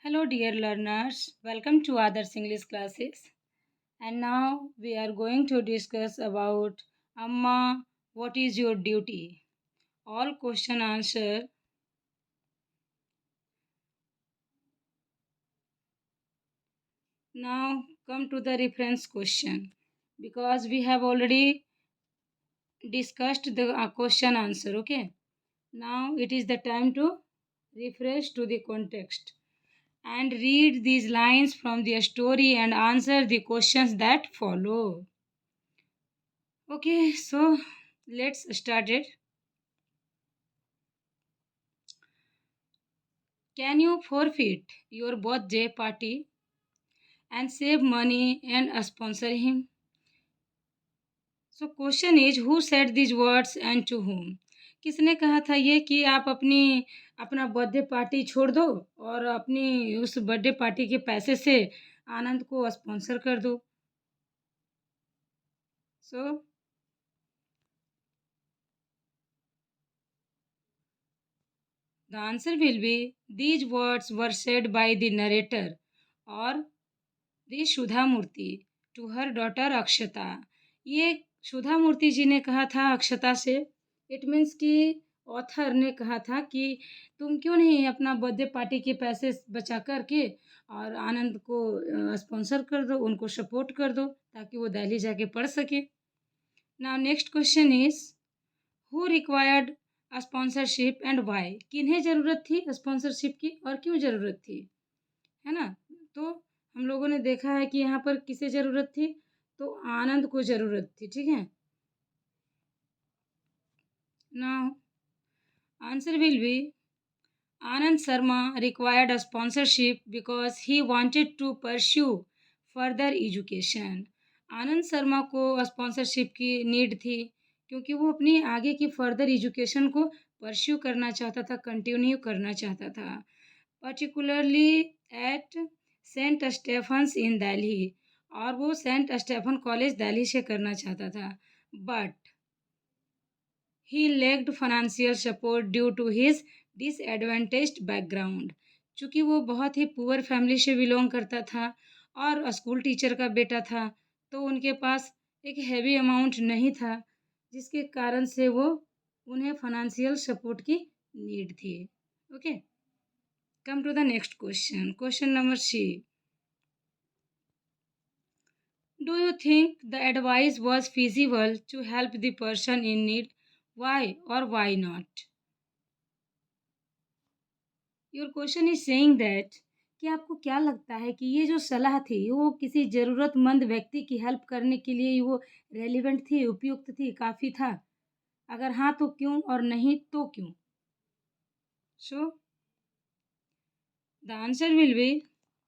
Hello, dear learners. Welcome to Others English classes. And now we are going to discuss about Amma, what is your duty? All question answer. Now come to the reference question because we have already discussed the question answer. Okay. Now it is the time to refresh to the context and read these lines from the story and answer the questions that follow. Okay, so let's start it. Can you forfeit your birthday party and save money and sponsor him? So question is who said these words and to whom? किसने कहा था ये कि आप अपना birthday party छोड़ दो और अपनी उस बर्थडे पार्टी के पैसे से आनंद को स्पॉन्सर कर दो. So the answer will be these words were said by the narrator or the Sudha Murthy to her daughter Akshata. ये सुधा मूर्ति जी ने कहा था अक्षता से. इट मीन्स कि ऑथर ने कहा था कि तुम क्यों नहीं अपना बर्थडे पार्टी के पैसे बचा कर के और आनंद को स्पॉन्सर कर दो, उनको सपोर्ट कर दो ताकि वो दिल्ली जाके पढ़ सके. Now next question is who required sponsorship and why. किन्हें ज़रूरत थी स्पॉन्सरशिप की और क्यों ज़रूरत थी, है ना. तो हम लोगों ने देखा है कि यहाँ पर किसे ज़रूरत थी, तो आनंद को ज़रूरत थी. ठीक है. Now answer will be Anand Sharma required sponsorship because he wanted to pursue further education. Anand Sharma को स्पॉन्सरशिप की नीड थी क्योंकि वो अपनी आगे की फर्दर एजुकेशन को परस्यू करना चाहता था, कंटिन्यू करना चाहता था, पर्टिकुलरली एट सेंट स्टेफन्स इन दिल्ली. और वो सेंट स्टेफन कॉलेज दिल्ली से करना चाहता था. But he lacked financial support due to his disadvantaged background. चूँकि वो बहुत ही पुअर फैमिली से बिलोंग करता था और स्कूल टीचर का बेटा था, तो उनके पास एक हैवी अमाउंट नहीं था जिसके कारण से वो उन्हें फाइनेंशियल सपोर्ट की नीड थी. Okay. Come to the next question. Question number C. Do you think the advice was feasible to help the person in need? Why or why not? Your question is saying that कि आपको क्या लगता है कि ये जो सलाह थी वो किसी ज़रूरतमंद व्यक्ति की हेल्प करने के लिए वो रेलिवेंट थी, उपयुक्त थी, काफ़ी था? अगर हाँ तो क्यों और नहीं तो क्यों? So the answer will be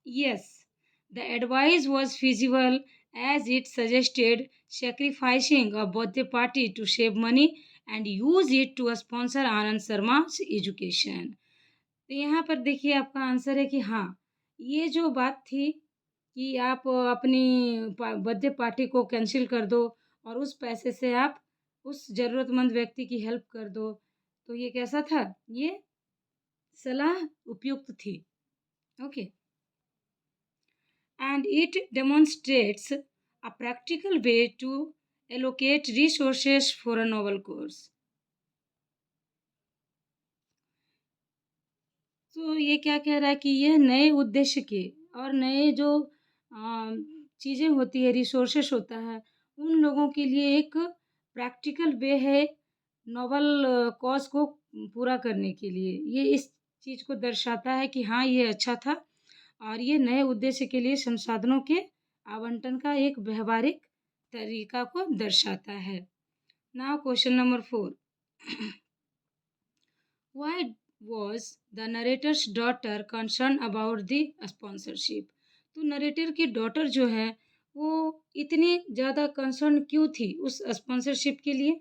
yes. The advice was feasible as it suggested sacrificing a birthday party to save money and use it to sponsor Anand Sharma's education. तो यहाँ पर देखिए आपका आंसर है कि हाँ, ये जो बात थी कि आप अपनी बर्थडे पार्टी को कैंसिल कर दो और उस पैसे से आप उस ज़रूरतमंद व्यक्ति की हेल्प कर दो, तो ये कैसा था, ये सलाह उपयुक्त थी. Okay. And it demonstrates a practical way to allocate resources for a novel cause. तो ये क्या कह रहा है कि ये नए उद्देश्य के और नए जो चीज़ें होती है, रिसोर्सेस होता है, उन लोगों के लिए एक प्रैक्टिकल वे है नोबल कॉज को पूरा करने के लिए. ये इस चीज़ को दर्शाता है कि हाँ ये अच्छा था और ये नए उद्देश्य के लिए संसाधनों के आवंटन का एक व्यवहारिक तरीका को दर्शाता है. Now question number 4. Why was the narrator's daughter concerned about the sponsorship? तो नरेटर की डॉटर जो है वो इतनी ज़्यादा कंसर्न क्यों थी उस स्पॉन्सरशिप के लिए?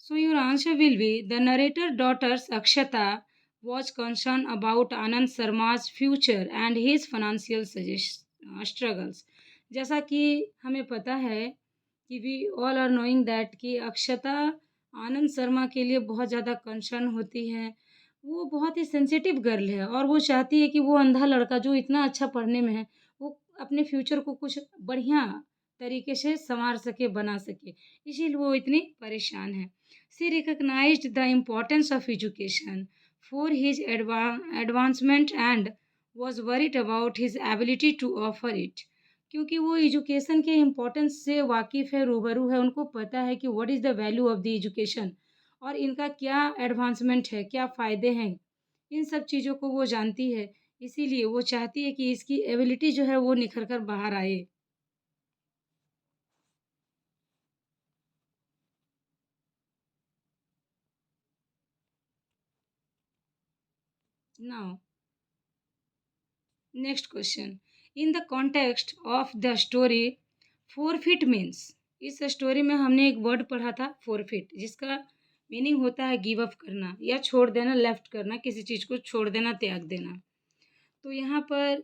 So your answer will be the narrator daughter's Akshata was concerned about Anand Sharma's future and his financial struggles. जैसा कि हमें पता है कि we all are knowing that कि अक्षता आनंद शर्मा के लिए बहुत ज़्यादा कंसर्न होती है। वो बहुत ही सेंसिटिव गर्ल है और वो चाहती है कि वो अंधा लड़का जो इतना अच्छा पढ़ने में है, वो अपने फ्यूचर को कुछ बढ़िया तरीके से सँवार सके, बना सके। इसीलिए वो इतनी परेशान है। She recognised the importance of education for his advancement and was worried about his ability to offer it. क्योंकि वो एजुकेशन के इम्पोर्टेंस से वाकिफ़ है, रूबरू है, उनको पता है कि what is the value of the education और इनका क्या एडवांसमेंट है, क्या फ़ायदे हैं, इन सब चीज़ों को वो जानती है। इसीलिए वो चाहती है कि इसकी एबिलिटी जो है वो निखर कर बाहर आए। Now next question, in the context of the story forfeit means, इस स्टोरी में हमने एक वर्ड पढ़ा था फॉरफिट, जिसका मीनिंग होता है गिव अप करना या छोड़ देना, लेफ्ट करना, किसी चीज़ को छोड़ देना, त्याग देना। तो यहाँ पर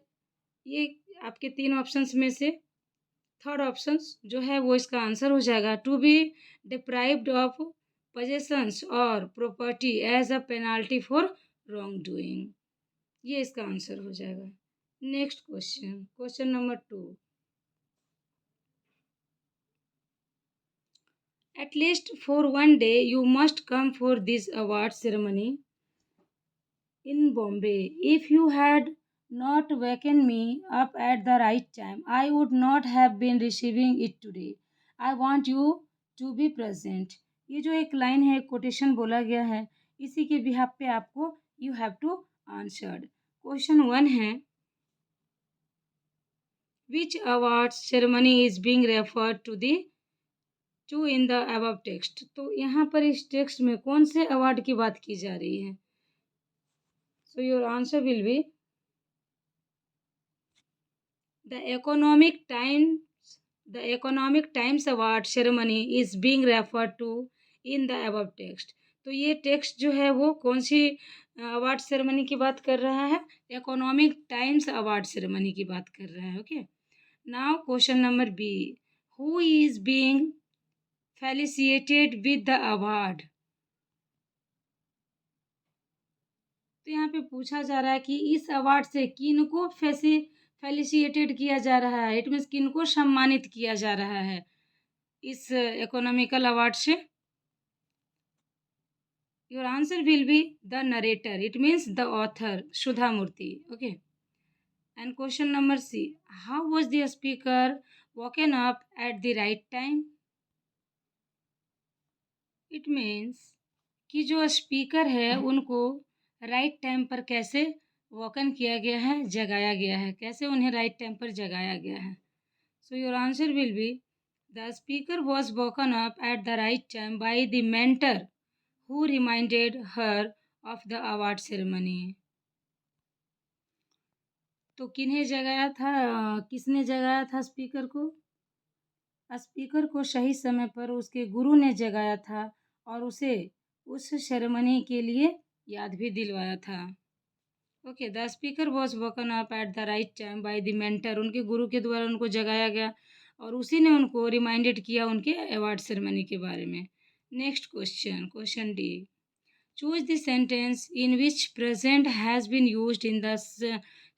ये आपके 3 ऑप्शंस में से थर्ड ऑप्शंस जो है वो इसका आंसर हो जाएगा। To be deprived of possessions और property as a penalty for wrong doing, ये इसका आंसर हो जाएगा। Next question, question number 2, at least for one day you must come for this award ceremony in Bombay. If you had not wakened me up at the right time, I would not have been receiving it today. I want you to be present. ये जो एक line है, quotation बोला गया है, इसी के behalf पे आपको you have to answered. Question 1 है, which award ceremony is being referred to in the above text. तो यहाँ पर इस टेक्स्ट में कौन से अवार्ड की बात की जा रही है? So your answer will B The Economic Times Award ceremony is being referred to in the above text. तो ये टेक्स्ट जो है वो कौन सी अवार्ड सेरेमनी की बात कर रहा है? इकोनॉमिक टाइम्स अवार्ड सेरेमनी की बात कर रहा है। Okay, now question number B, who is being felicitated with the award. तो यहाँ पे पूछा जा रहा है कि इस अवार्ड से किनको फेलिसिएटेड किया जा रहा है, इट मीन्स किनको सम्मानित किया जा रहा है इस इकोनॉमिकल अवार्ड से। Your answer will be the narrator, it means the author Sudha Murty. Okay, and question number C, how was the speaker woken up at the right time. It means कि जो स्पीकर है उनको राइट टाइम पर कैसे woken किया गया है, जगाया गया है, कैसे उन्हें राइट टाइम पर जगाया गया है। So your answer will be the speaker was woken up at the right time by the mentor who reminded her of the award ceremony. तो किन्हें जगाया था, किसने जगाया था स्पीकर को? स्पीकर को सही समय पर उसके गुरु ने जगाया था और उसे उस सेरेमनी के लिए याद भी दिलवाया था। Okay, the speaker was woken up at the right time by the mentor, उनके गुरु के द्वारा उनको जगाया गया और उसी ने उनको रिमाइंडेड किया उनके अवार्ड सेरेमनी के बारे में। Next question, question D, choose the sentence in which present has been used in the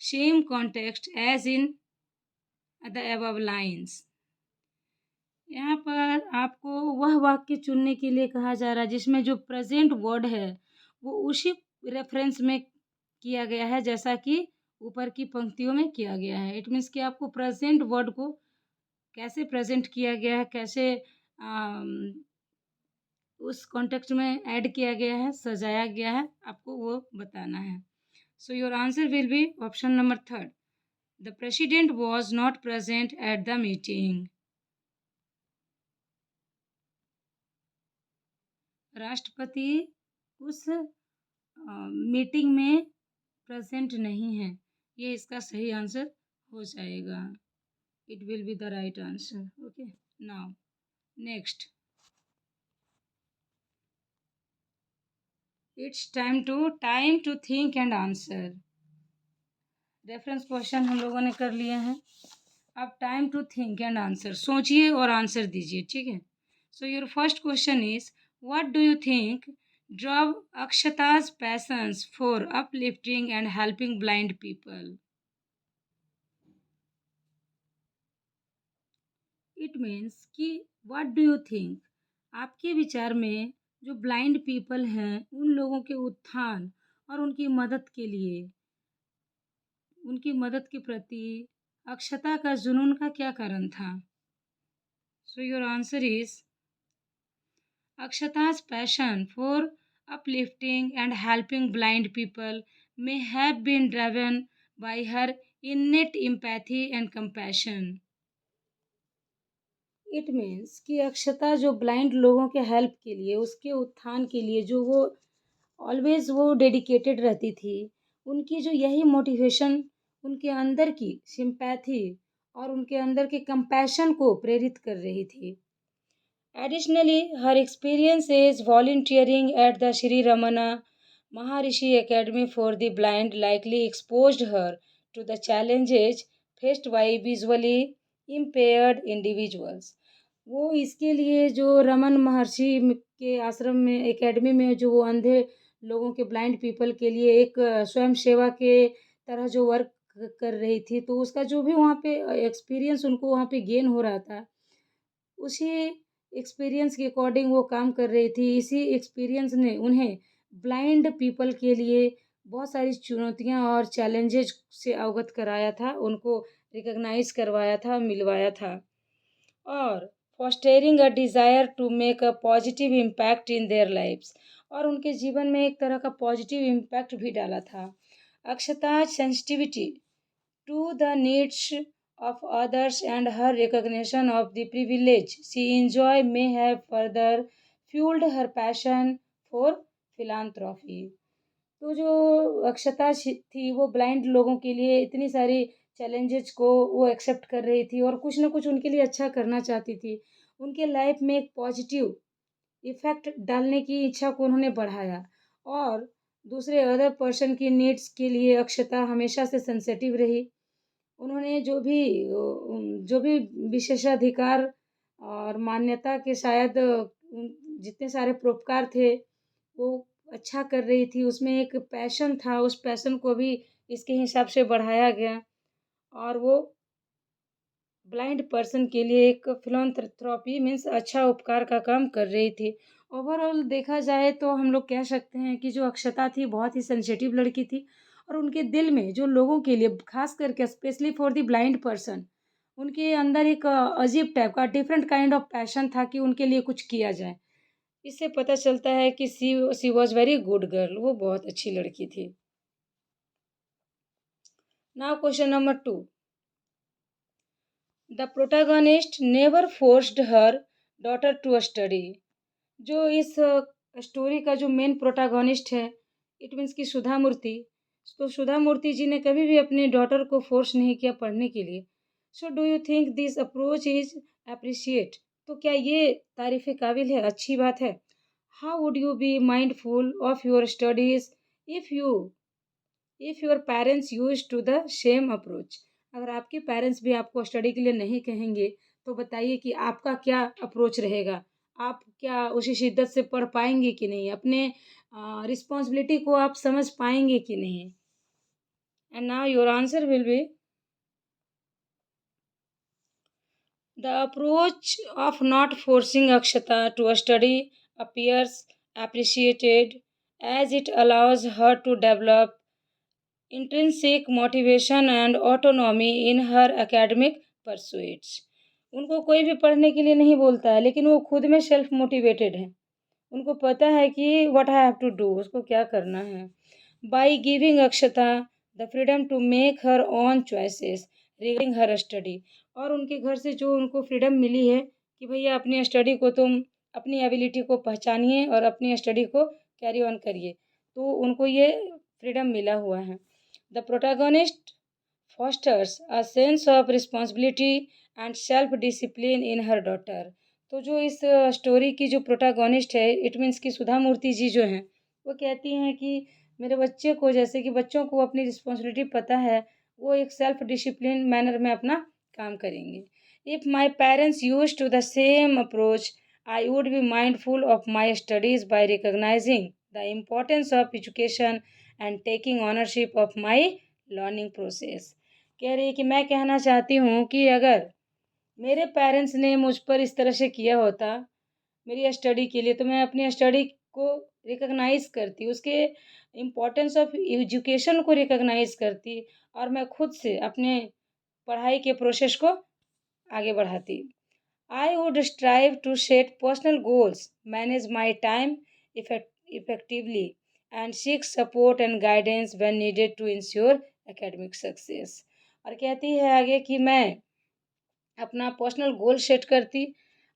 same context as in the above lines. यहाँ पर आपको वह वाक्य चुनने के लिए कहा जा रहा है जिसमें जो प्रेजेंट वर्ड है वो उसी रेफरेंस में किया गया है जैसा कि ऊपर की पंक्तियों में किया गया है। इट मीन्स कि आपको प्रेजेंट वर्ड को कैसे प्रेजेंट किया गया है, कैसे उस कॉन्टेक्स्ट में ऐड किया गया है, सजाया गया है, आपको वो बताना है। So your answer will B option number 3, the president was not present at the meeting. राष्ट्रपति उस मीटिंग में प्रेजेंट नहीं है, ये इसका सही आंसर हो जाएगा। It will be the right answer. Okay, now next, it's time to think and answer. Reference question हम लोगों ने कर लिए हैं, अब time to think and answer, सोचिए और आंसर दीजिए। ठीक है, so your first question is What do you think drove Akshata's passions for uplifting and helping blind people? It means कि व्हाट डू यू थिंक, आपके विचार में जो ब्लाइंड पीपल हैं उन लोगों के उत्थान और उनकी मदद के प्रति अक्षता का जुनून का क्या कारण था? So your answer is Akshata's passion for uplifting and helping blind people may have been driven by her innate empathy and compassion. It means कि अक्षता जो ब्लाइंड लोगों के हेल्प के लिए, उसके उत्थान के लिए जो वो ऑलवेज वो डेडिकेटेड रहती थी, उनकी जो यही मोटिवेशन उनके अंदर की सिंपैथी और उनके अंदर के कंपैशन को प्रेरित कर रही थी. Additionally, her experiences volunteering at the Sri Ramana Maharishi Academy for the Blind likely exposed her to the challenges faced by visually impaired individuals. वो इसके लिए जो रमन महर्षि के आश्रम में एकेडमी में जो वो अंधे लोगों के ब्लाइंड पीपल के लिए एक स्वयं सेवा के तरह जो वर्क कर रही थी, तो उसका जो भी वहाँ पे एक्सपीरियंस उनको वहाँ पे गेन हो रहा था, उसी एक्सपीरियंस के अकॉर्डिंग वो काम कर रही थी. इसी एक्सपीरियंस ने उन्हें ब्लाइंड पीपल के लिए बहुत सारी चुनौतियां और चैलेंजेस से अवगत कराया था, उनको रिकॉग्नाइज करवाया था, मिलवाया था, और fostering a desire to make a positive impact in their lives, और उनके जीवन में एक तरह का पॉजिटिव इम्पैक्ट भी डाला था. अक्षता sensitivity to the needs of others and her recognition of the privilege she enjoyed may have further fueled her passion for philanthropy. तो जो अक्षता थी वो ब्लाइंड लोगों के लिए इतनी सारी चैलेंजेस को वो एक्सेप्ट कर रही थी और कुछ ना कुछ उनके लिए अच्छा करना चाहती थी. उनके लाइफ में एक पॉजिटिव इफेक्ट डालने की इच्छा को उन्होंने बढ़ाया, और दूसरे अदर पर्सन की नीड्स के लिए अक्षता हमेशा से सेंसिटिव रही. उन्होंने जो भी विशेषाधिकार और मान्यता के शायद जितने सारे परोपकार थे वो अच्छा कर रही थी, उसमें एक पैशन था, उस पैशन को भी इसके हिसाब से बढ़ाया गया, और वो ब्लाइंड पर्सन के लिए एक फिलॉन्थ्रॉपी मीन्स अच्छा उपकार का काम कर रही थी. ओवरऑल देखा जाए तो हम लोग कह सकते हैं कि जो अक्षता थी बहुत ही सेंसिटिव लड़की थी, और उनके दिल में जो लोगों के लिए खास करके specially for the blind person, उनके अंदर एक अजीब टाइप का डिफरेंट काइंड ऑफ पैशन था कि उनके लिए कुछ किया जाए. इससे पता चलता है कि she was very good girl, वो बहुत अच्छी लड़की थी. Now question number 2. The protagonist never forced her daughter to study. जो इस स्टोरी का जो मेन प्रोटैगनिस्ट है, इट मीन्स कि सुधा मूर्ति, तो सुधा मूर्ति जी ने कभी भी अपनी डॉटर को फोर्स नहीं किया पढ़ने के लिए. So do you think this approach is appreciate? तो क्या ये तारीफ़ काबिल है, अच्छी बात है? How would you be mindful of your studies if your parents use to the same approach? अगर आपके पेरेंट्स भी आपको स्टडी के लिए नहीं कहेंगे, तो बताइए कि आपका क्या अप्रोच रहेगा? आप क्या उसी शिद्दत से पढ़ पाएंगे कि नहीं? अपने रिस्पॉन्सिबिलिटी को आप समझ पाएंगे कि नहीं? And now your answer will be the approach of not forcing Akshata to study appears appreciated as it allows her to develop intrinsic motivation and autonomy in her academic pursuits. उनको कोई भी पढ़ने के लिए नहीं बोलता है, लेकिन वो खुद में सेल्फ मोटिवेटेड है. उनको पता है कि what I have to do, उसको क्या करना है. By giving Akshata the freedom to make her own choices regarding her study, और उनके घर से जो उनको फ्रीडम मिली है कि भैया अपनी स्टडी को तुम अपनी एबिलिटी को पहचानिए और अपनी स्टडी को कैरी ऑन करिए, तो उनको ये फ्रीडम मिला हुआ है. The protagonist fosters a sense of responsibility and self discipline in her daughter. तो जो इस स्टोरी की जो प्रोटैगनिस्ट है, इट मीन्स कि सुधा मूर्ति जी जो हैं, वो कहती हैं कि मेरे बच्चे को, जैसे कि बच्चों को अपनी रिस्पॉन्सिबिलिटी पता है, वो एक सेल्फ डिसिप्लिन मैनर में अपना काम करेंगे. If my parents use to the same approach I would be mindful of my studies by recognizing the importance of education and taking ownership of my learning process. कह रही है कि मैं कहना चाहती हूँ कि अगर मेरे पेरेंट्स ने मुझ पर इस तरह से किया होता मेरी स्टडी के लिए, तो मैं अपनी स्टडी को रिकॉग्नाइज करती, उसके इम्पोर्टेंस ऑफ एजुकेशन को रिकॉग्नाइज करती और मैं खुद से अपने पढ़ाई के प्रोसेस को आगे बढ़ाती। I would strive to set personal goals, manage my time effectively, and seek support and guidance when needed to ensure academic success. और कहती है आगे कि मैं अपना पर्सनल गोल सेट करती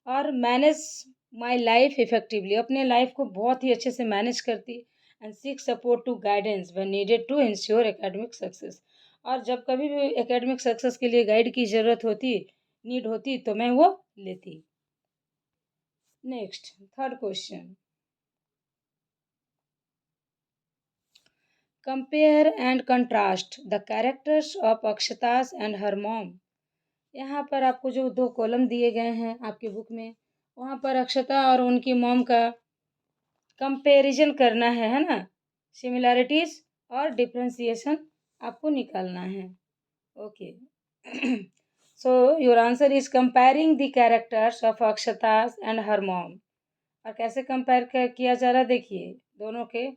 और मैनेज माय लाइफ इफेक्टिवली, अपने लाइफ को बहुत ही अच्छे से मैनेज करती and seek support to guidance when needed to ensure academic success. और जब कभी भी एकेडमिक सक्सेस के लिए गाइड की ज़रूरत होती, नीड होती, तो मैं वो लेती। Next, third question, compare and contrast the characters of Akshata's and her mom. यहाँ पर आपको जो दो कॉलम दिए गए हैं आपके बुक में, वहाँ पर अक्षता और उनकी मॉम का कंपैरिजन करना है ना, सिमिलैरिटीज और डिफरेंशिएशन आपको निकालना है। Okay, so your answer is comparing the characters of Akshata and her mom. और कैसे कंपेयर किया जा रहा है, देखिए दोनों के,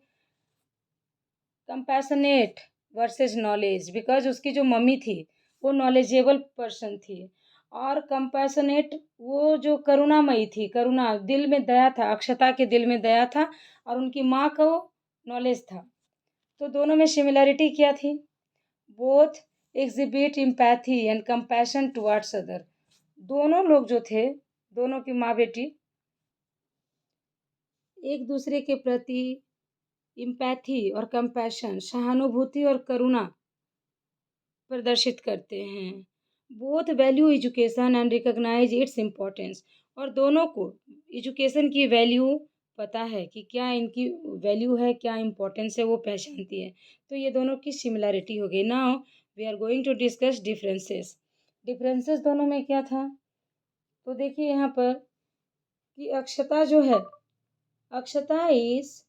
कंपैशनेट वर्सेस नॉलेज, बिकॉज उसकी जो मम्मी थी वो नॉलेजेबल पर्सन थी, और कंपैशनेट वो जो करुणामयी थी, करुणा, दिल में दया था, अक्षता के दिल में दया था और उनकी माँ को नॉलेज था। तो दोनों में सिमिलैरिटी क्या थी, both exhibit empathy and compassion towards other. दोनों लोग जो थे, दोनों की माँ बेटी एक दूसरे के प्रति एम्पैथी और कंपैशन, सहानुभूति और करुणा प्रदर्शित करते हैं। Both value education and recognise its importance. और दोनों को एजुकेशन की वैल्यू पता है कि क्या इनकी वैल्यू है, क्या इम्पोर्टेंस है, वो पहचानती है। तो ये दोनों की सिमिलैरिटी हो गई। Now we are going to discuss differences. Differences दोनों में क्या था, तो देखिए यहाँ पर कि अक्षता जो है, अक्षता is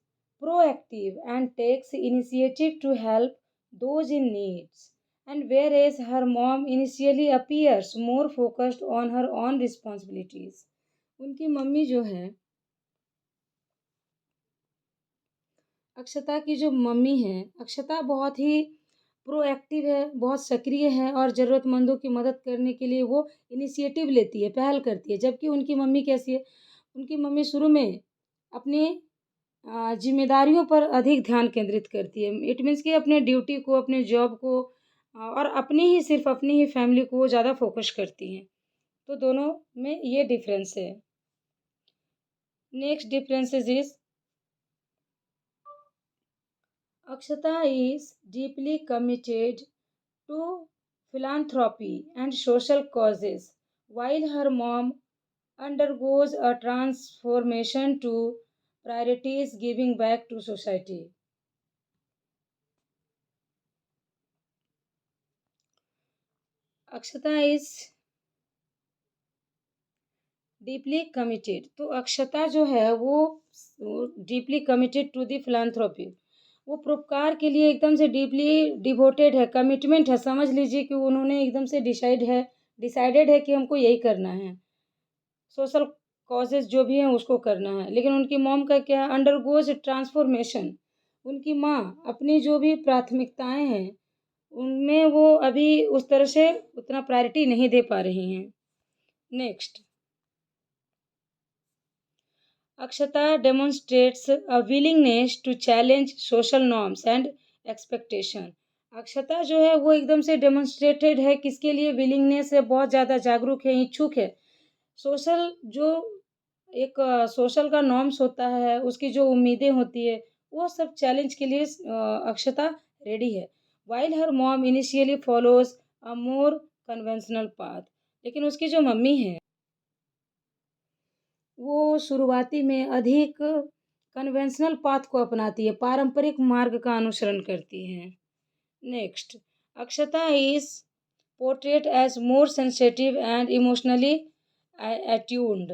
proactive and takes initiative to help those in needs, and whereas her mom initially appears more focused on her own responsibilities। उनकी मम्मी जो है, अक्षता की जो मम्मी है, अक्षता बहुत ही प्रोएक्टिव है, बहुत सक्रिय है और ज़रूरतमंदों की मदद करने के लिए वो इनिशिएटिव लेती है, पहल करती है। जबकि उनकी मम्मी कैसी है, उनकी मम्मी शुरू में अपने जिम्मेदारियों पर अधिक ध्यान केंद्रित करती है। इट मीन्स कि अपने ड्यूटी को, अपने जॉब को और अपनी ही, सिर्फ अपनी ही फैमिली को वो ज़्यादा फोकस करती हैं। तो दोनों में ये डिफरेंस है। Next differences is Akshata is deeply committed to philanthropy and social causes, while her mom undergoes a transformation to priorities giving back to society। Akshata is deeply committed, तो अक्षता जो है वो deeply committed to the philanthropy, वो परोपकार के लिए एकदम से डीपली डिवोटेड है, कमिटमेंट है। समझ लीजिए कि उन्होंने एकदम से डिसाइडेड है कि हमको यही करना है, सोशल कॉजेज जो भी हैं उसको करना है। लेकिन उनकी मॉम का क्या है, अंडरगोज ट्रांसफॉर्मेशन। उनकी माँ अपनी जो भी प्राथमिकताएं हैं उनमें वो अभी उस तरह से उतना प्रायोरिटी नहीं दे पा रही हैं। Next, Akshata demonstrates a willingness to challenge social norms and expectation। अक्षता जो है वो एकदम से डेमोन्स्ट्रेटेड है, किसके लिए विलिंगनेस है, बहुत ज़्यादा जागरूक है, इच्छुक है। सोशल जो एक सोशल का नॉर्म्स होता है, उसकी जो उम्मीदें होती है, वो सब चैलेंज के लिए अक्षता रेडी है। While her mom initially follows a more conventional path, लेकिन उसकी जो मम्मी है वो शुरुआती में अधिक कन्वेंशनल पाथ को अपनाती है, पारंपरिक मार्ग का अनुसरण करती हैं। Next, Akshata is portrayed as more sensitive and emotionally attuned।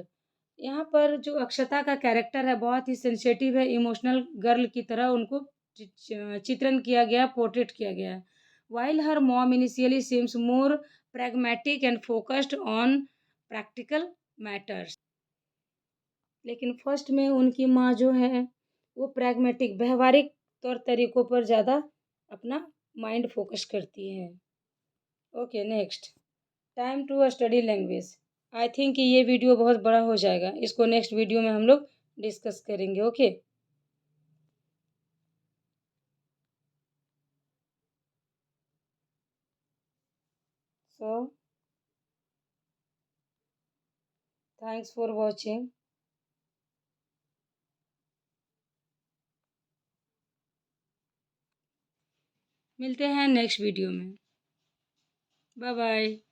यहाँ पर जो अक्षता का कैरेक्टर है बहुत ही सेंसिटिव है, इमोशनल गर्ल की तरह उनको चित्रण किया गया, पोर्ट्रेट किया गया है। While her mom initially seems more pragmatic and focused on practical matters. लेकिन फर्स्ट में उनकी माँ जो है वो प्रैग्मैटिक व्यवहारिक तौर तरीकों पर ज़्यादा अपना माइंड फोकस करती है। Okay next, time to study language. I think कि ये वीडियो बहुत बड़ा हो जाएगा, इसको नेक्स्ट वीडियो में हम लोग डिस्कस करेंगे। Okay so thanks for watching. मिलते हैं नेक्स्ट वीडियो में। Bye bye.